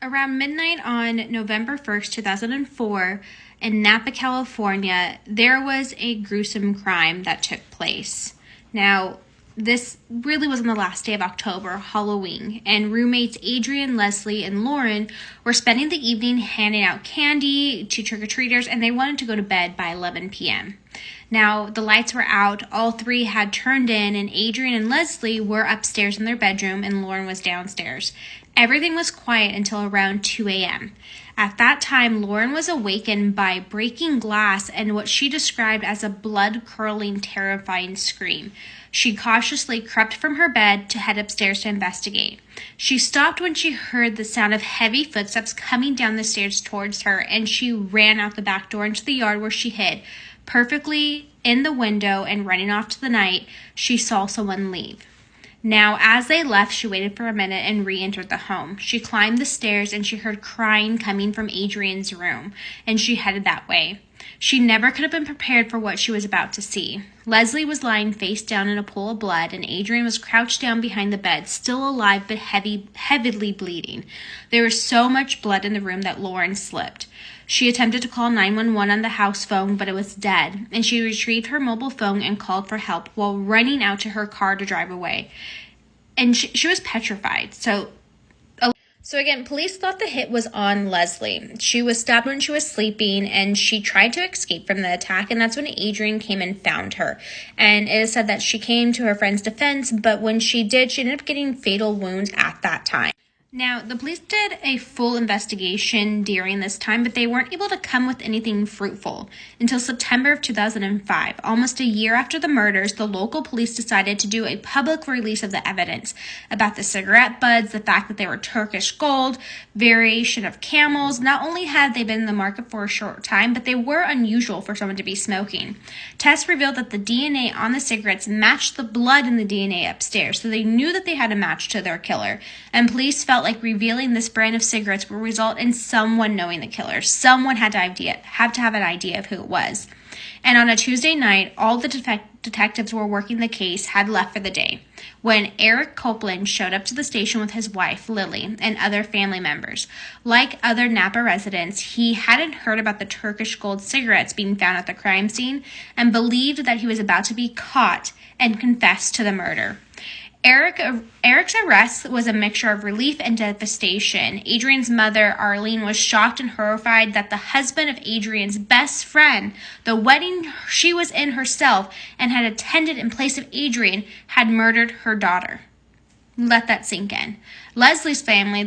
Around midnight on November 1st, 2004, in Napa, California, there was a gruesome crime that took place. Now, this really was on the last day of October, Halloween, and roommates Adrian, Leslie, and Lauren were spending the evening handing out candy to trick-or-treaters, and they wanted to go to bed by 11 p.m. Now, the lights were out, all three had turned in, and Adrian and Leslie were upstairs in their bedroom, and Lauren was downstairs. Everything was quiet until around 2 a.m. At that time, Lauren was awakened by breaking glass and what she described as a blood-curdling, terrifying scream. She cautiously crept from her bed to head upstairs to investigate. She stopped when she heard the sound of heavy footsteps coming down the stairs towards her, and she ran out the back door into the yard where she hid. Perfectly in the window and running off to the night, she saw someone leave. Now, as they left, she waited for a minute and re-entered the home. She climbed the stairs and she heard crying coming from Adrian's room, and she headed that way. She never could have been prepared for what she was about to see. Leslie was lying face down in a pool of blood, and Adrian was crouched down behind the bed, still alive but heavily bleeding. There was so much blood in the room that Lauren slipped. She attempted to call 911 on the house phone, but it was dead, and she retrieved her mobile phone and called for help while running out to her car to drive away. And she was petrified. So again, police thought the hit was on Leslie. She was stabbed when she was sleeping, and she tried to escape from the attack, and that's when Adrian came and found her. And it is said that she came to her friend's defense, but when she did, she ended up getting fatal wounds at that time. Now, the police did a full investigation during this time, but they weren't able to come with anything fruitful. Until September of 2005, almost a year after the murders, the local police decided to do a public release of the evidence about the cigarette butts, the fact that they were Turkish gold, variation of camels. Not only had they been in the market for a short time, but they were unusual for someone to be smoking. Tests revealed that the DNA on the cigarettes matched the blood in the DNA upstairs, so they knew that they had a match to their killer. And police felt like revealing this brand of cigarettes will result in someone knowing the killer. Someone had to have an idea of who it was. And on a Tuesday night, all the detectives were working the case had left for the day when Eric Copeland showed up to the station with his wife, Lily, and other family members. Like other Napa residents, he hadn't heard about the Turkish gold cigarettes being found at the crime scene and believed that he was about to be caught and confess to the murder. Eric's arrest was a mixture of relief and devastation. Adrian's mother, Arlene, was shocked and horrified that the husband of Adrian's best friend, the wedding she was in herself and had attended in place of Adrian, had murdered her daughter. Let that sink in. Leslie's family,